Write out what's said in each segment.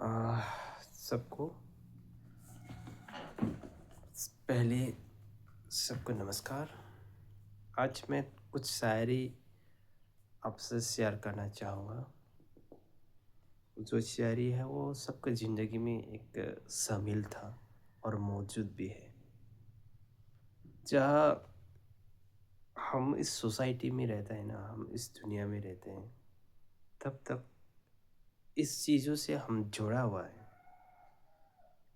आ, सबको पहले सबको नमस्कार। आज मैं कुछ शायरी आपसे शेयर करना चाहूँगा। जो शायरी है वो सबके ज़िंदगी में एक शामिल था और मौजूद भी है। जहाँ हम इस सोसाइटी में रहते हैं ना, हम इस दुनिया में रहते हैं, तब तक इस चीज़ों से हम जुड़ा हुआ है।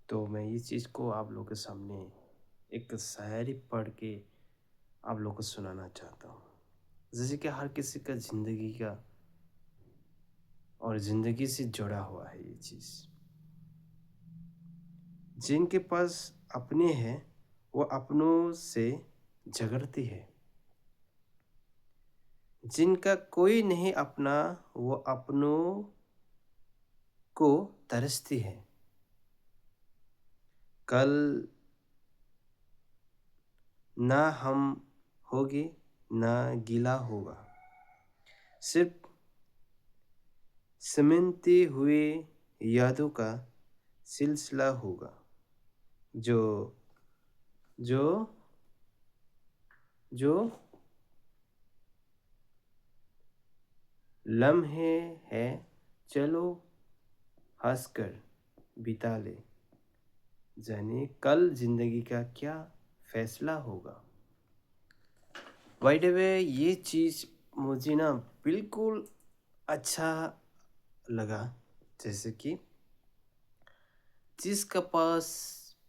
तो मैं ये चीज़ को आप लोगों के सामने एक शायरी पढ़ के आप लोगों को सुनाना चाहता हूँ। जैसे कि हर किसी का ज़िंदगी का और ज़िंदगी से जुड़ा हुआ है ये चीज़। जिनके पास अपने हैं वो अपनों से झगड़ती है। जिनका कोई नहीं अपना वो अपनों को तरसती है। कल ना हम होगे ना गीला होगा, सिर्फ सिमटते हुए यादों का सिलसिला होगा। जो जो जो लम्हे है चलो हंसकर बिता ले, जाने कल जिंदगी का क्या फैसला होगा। बाय द वे ये चीज़ मुझे ना बिल्कुल अच्छा लगा। जैसे कि जिसका पास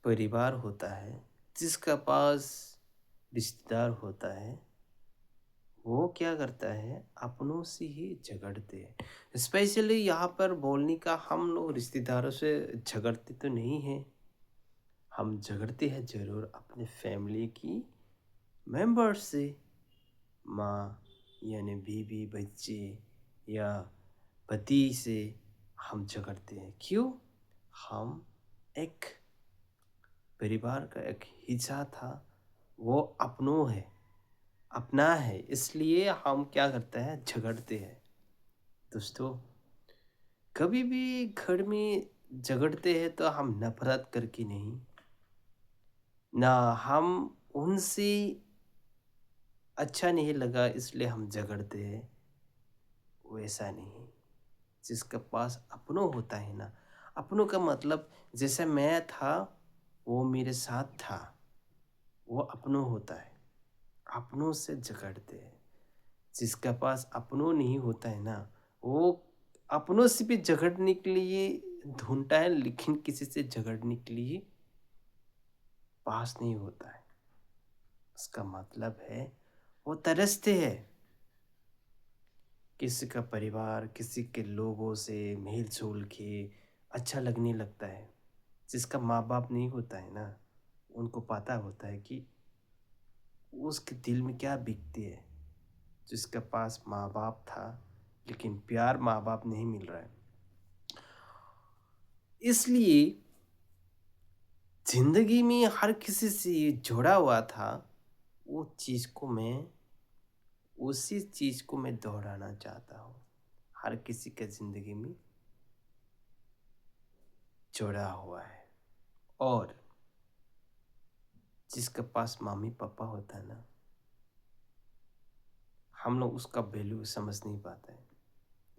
परिवार होता है, जिसका पास रिश्तेदार होता है, वो क्या करता है अपनों से ही झगड़ते हैं। स्पेशली यहाँ पर बोलने का, हम लोग रिश्तेदारों से झगड़ते तो नहीं हैं, हम झगड़ते हैं ज़रूर अपने फैमिली की मेंबर्स से। माँ यानी बीवी बच्चे या पति से हम झगड़ते हैं। क्यों? हम एक परिवार का एक हिस्सा था, वो अपनों है, अपना है, इसलिए हम क्या करते हैं झगड़ते हैं। दोस्तों, कभी भी घर में झगड़ते हैं तो हम नफरत करके नहीं, ना हम उनसे अच्छा नहीं लगा इसलिए हम झगड़ते हैं, वैसा नहीं। जिसके पास अपनों होता है ना, अपनों का मतलब जैसे मैं था वो मेरे साथ था, वो अपनों होता है। अपनों से झगड़ते हैं। जिसके पास अपनों नहीं होता है ना, वो अपनों से भी झगड़ने के लिए ढूंढता है, लेकिन किसी से झगड़ने के लिए पास नहीं होता है। उसका मतलब है वो तरसते हैं। किसी का परिवार, किसी के लोगों से मिल जुल के अच्छा लगने लगता है। जिसका माँ बाप नहीं होता है ना, उनको पता होता है कि उसके दिल में क्या बीतती है। जिसके पास माँ बाप था लेकिन प्यार माँ बाप नहीं मिल रहा है, इसलिए ज़िंदगी में हर किसी से ये जुड़ा हुआ था। वो चीज़ को मैं उसी चीज़ को मैं दोहराना चाहता हूँ। हर किसी के ज़िंदगी में जुड़ा हुआ है, और जिसके पास मम्मी पापा होता है ना, हम लोग उसका वैल्यू समझ नहीं पाते हैं।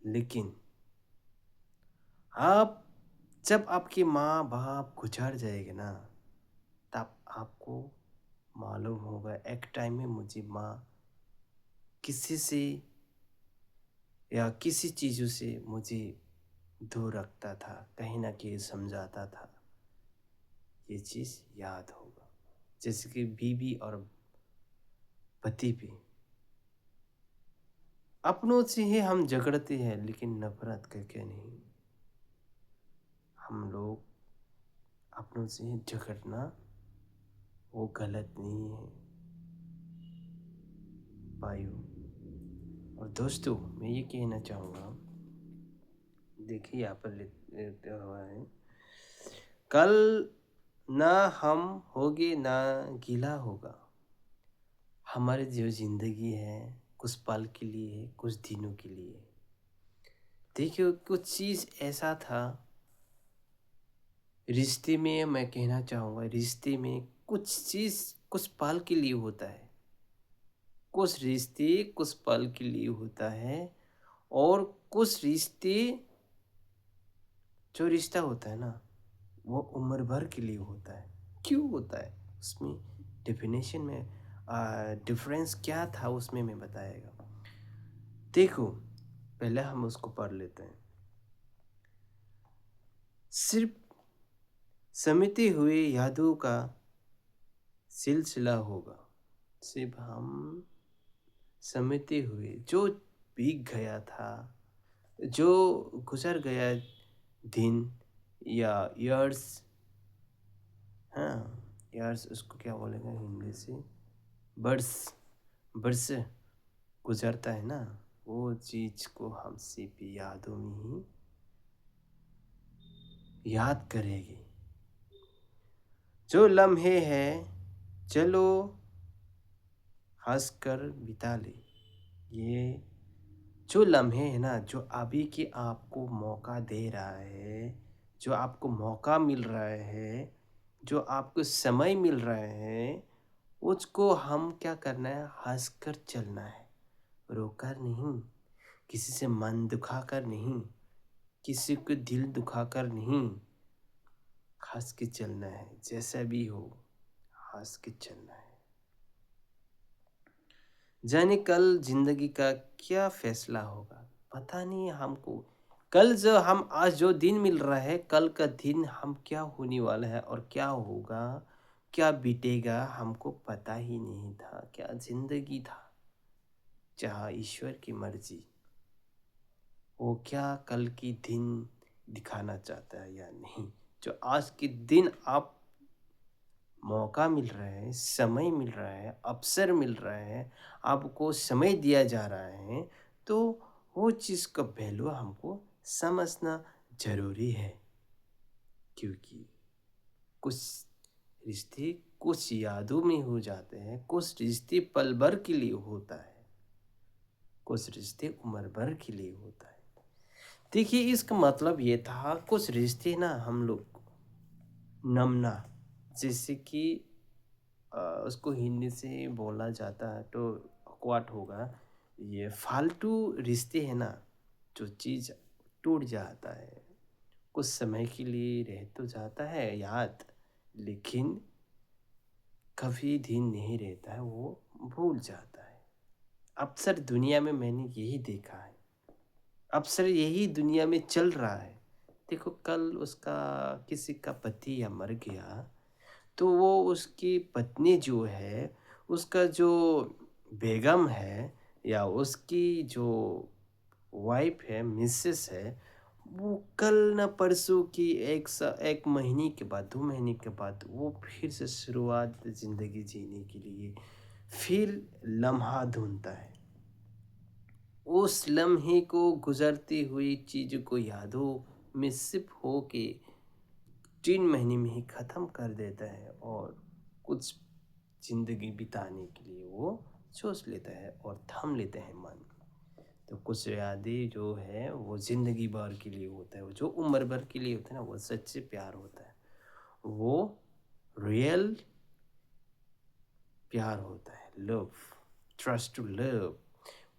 लेकिन आप जब आपके माँ बाप गुजर जाएंगे ना, तब आपको मालूम होगा एक टाइम में मुझे माँ किसी से या किसी चीज़ों से मुझे दूर रखता था, कहीं ना कहीं समझाता था। ये चीज़ याद होगा। जैसे कि बीवी और पति भी, अपनों से ही हम झगड़ते हैं लेकिन नफरत करके नहीं। हम लोग अपनों से ही झगड़ना वो गलत नहीं है भाइयों और दोस्तों। मैं ये कहना चाहूँगा, देखिए यहाँ पर लिखा हुआ है, कल ना हम होगे ना गीला होगा। हमारी जो ज़िंदगी है कुछ पल के लिए है, कुछ दिनों के लिए है। देखिए कुछ चीज़ ऐसा था रिश्ते में मैं कहना चाहूँगा, रिश्ते में कुछ चीज़ कुछ पल के लिए होता है, कुछ रिश्ते कुछ पल के लिए होता है, और कुछ रिश्ते, जो रिश्ता होता है ना, वो उम्र भर के लिए होता है। क्यों होता है उसमें, डेफिनेशन में डिफरेंस क्या था उसमें मैं बताएगा। देखो, पहले हम उसको पढ़ लेते हैं। सिर्फ समेटे हुए यादों का सिलसिला होगा, सिर्फ हम समेटे हुए जो बीत गया था, जो गुजर गया दिन या ईयर्स, हाँ, ईयर्स उसको क्या बोलेगा हिंदी से, बर्स, बर्स गुजरता है ना, वो चीज़ को हम सिर्फ यादों में ही याद करेगी। जो लम्हे हैं, चलो हंस कर बिता ले। ये जो लम्हे हैं ना, जो अभी के आपको मौका दे रहा है, जो आपको मौका मिल रहा है, जो आपको समय मिल रहा है, उसको हम क्या करना है, हंस कर चलना है, रोकर नहीं, किसी से मन दुखा कर नहीं, किसी को दिल दुखा कर नहीं, हंस के चलना है, जैसा भी हो हंस के चलना है। जाने कल जिंदगी का क्या फैसला होगा, पता नहीं हमको। कल जो हम आज जो दिन मिल रहा है, कल का दिन हम क्या होने वाला है और क्या होगा, क्या बीतेगा, हमको पता ही नहीं था। क्या जिंदगी था, जहाँ ईश्वर की मर्जी, वो क्या कल की दिन दिखाना चाहता है या नहीं। जो आज के दिन आप मौका मिल रहा है, समय मिल रहा है, अवसर मिल रहा है, आपको समय दिया जा रहा है, तो वो चीज़ का वैल्यू हमको समझना ज़रूरी है। क्योंकि कुछ रिश्ते कुछ यादों में हो जाते हैं, कुछ रिश्ते पल भर के लिए होता है, कुछ रिश्ते उम्र भर के लिए होता है। देखिए, इसका मतलब ये था, कुछ रिश्ते ना हम लोग नमना, जैसे कि उसको हिंदी से बोला जाता है तो अक्वाट होगा, ये फालतू रिश्ते हैं ना, जो चीज़ टूट जाता है, कुछ समय के लिए रह तो जाता है याद, लेकिन कभी दिन नहीं रहता है, वो भूल जाता है। अक्सर दुनिया में मैंने यही देखा है, अक्सर यही दुनिया में चल रहा है। देखो, कल उसका किसी का पति या मर गया, तो वो उसकी पत्नी जो है, उसका जो बेगम है, या उसकी जो वाइफ है, मिसेस है, वो कल न परसों की एक महीने के बाद, 2 महीने के बाद, वो फिर से शुरुआत ज़िंदगी जीने के लिए फिर लम्हा ढूंढता है। उस लम्हे को, गुजरती हुई चीज़ को यादों में सिप हो के 3 महीने में ही ख़त्म कर देता है, और कुछ ज़िंदगी बिताने के लिए वो सोच लेता है और थाम लेते हैं मन। तो कुछ यादें जो है वो ज़िंदगी भर के लिए होता है, वो जो उम्र भर के लिए होता है ना, वो सच्चे प्यार होता है, वो रियल प्यार होता है, लव, ट्रस्ट टू लव।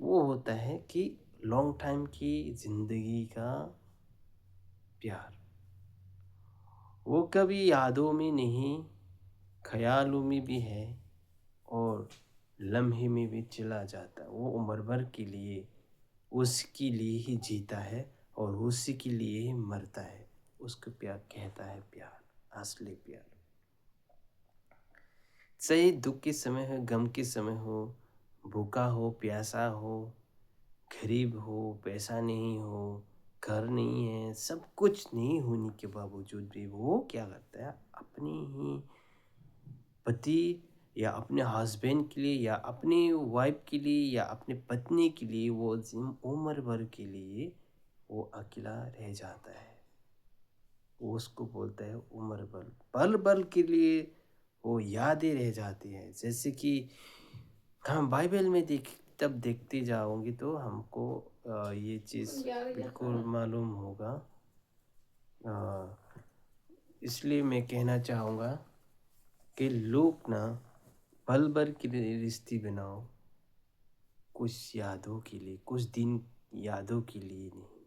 वो होता है कि लॉन्ग टाइम की ज़िंदगी का प्यार, वो कभी यादों में नहीं, ख्यालों में भी है, और लम्हे में भी चला जाता है। वो उम्र भर के लिए उसके लिए ही जीता है, और उसी के लिए ही मरता है। उसको प्यार कहता है, प्यार, असली प्यार। चाहे दुख के समय हो, गम के समय हो, भूखा हो, प्यासा हो, गरीब हो, पैसा नहीं हो, घर नहीं है, सब कुछ नहीं होने के बावजूद भी वो क्या करता है, अपनी ही पति या अपने हस्बैंड के लिए, या अपनी वाइफ के लिए, या अपने पत्नी के लिए, वो उम्र भर के लिए वो अकेला रह जाता है। वो उसको बोलता है उम्र भर, पल भर के लिए वो यादें रह जाती हैं। जैसे कि हम बाइबल में तब देखते जाओगे तो हमको ये चीज़ बिल्कुल मालूम होगा। अ, इसलिए मैं कहना चाहूँगा कि लोग ना पल भर के लिए रिश्ते बनाओ, कुछ यादों के लिए, कुछ दिन यादों के लिए नहीं।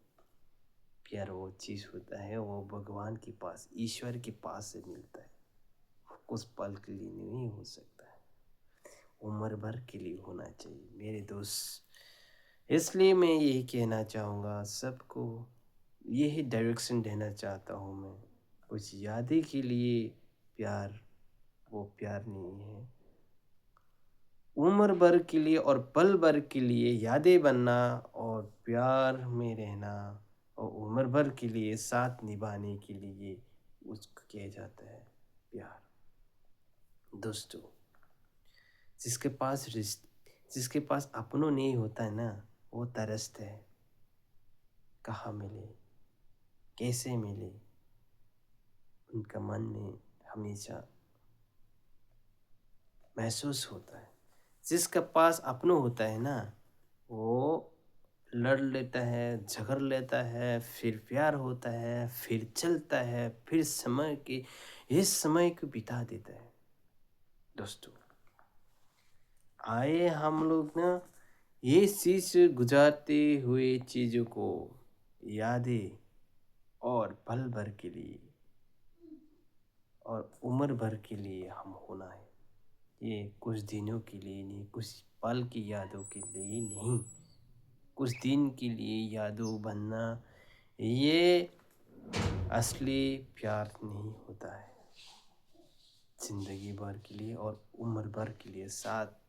प्यार वो चीज़ होता है, वो भगवान के पास, ईश्वर के पास से मिलता है। कुछ पल के लिए नहीं हो सकता है, उम्र भर के लिए होना चाहिए मेरे दोस्त। इसलिए मैं यही कहना चाहूँगा सबको, यही डायरेक्शन देना चाहता हूँ मैं। कुछ यादें के लिए प्यार वो प्यार नहीं है, उम्र भर के लिए और पल भर के लिए यादें बनना और प्यार में रहना और उम्र भर के लिए साथ निभाने के लिए उसको किया जाता है प्यार। दोस्तों, जिसके पास जिसके पास अपनों नहीं होता है ना, वो तरसते है कहाँ मिले, कैसे मिले। उनका मन में हमेशा महसूस होता है। जिसके पास अपनों होता है ना, वो लड़ लेता है, झगड़ लेता है, फिर प्यार होता है, फिर चलता है, फिर समय के इस समय को बिता देता है। दोस्तों, आए हम लोग ना ये चीज गुजारते हुए चीज़ों को, यादें और पल भर के लिए और उम्र भर के लिए हम होना है। ये कुछ दिनों के लिए नहीं, कुछ पल की यादों के लिए नहीं, कुछ दिन के लिए यादों बनना, ये असली प्यार नहीं होता है। ज़िंदगी भर के लिए और उम्र भर के लिए साथ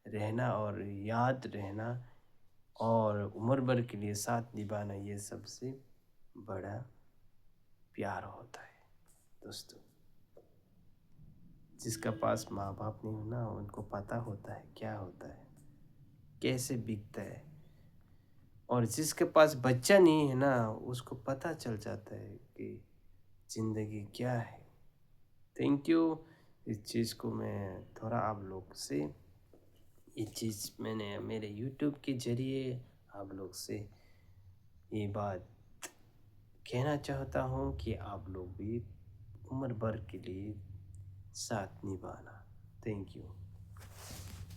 रहना और याद रहना और उम्र भर के लिए साथ निभाना, ये सबसे बड़ा प्यार होता है। दोस्तों, जिसका पास माँ बाप नहीं होना, उनको पता होता है क्या होता है, कैसे बीतता है। और जिसके पास बच्चा नहीं है ना, उसको पता चल जाता है कि ज़िंदगी क्या है। Thank you. इस चीज़ को मैं थोड़ा आप लोग से, ये चीज़ मैंने मेरे यूट्यूब के ज़रिए आप लोग से ये बात कहना चाहता हूँ कि आप लोग भी उम्र भर के लिए साथ निभाना। Thank you.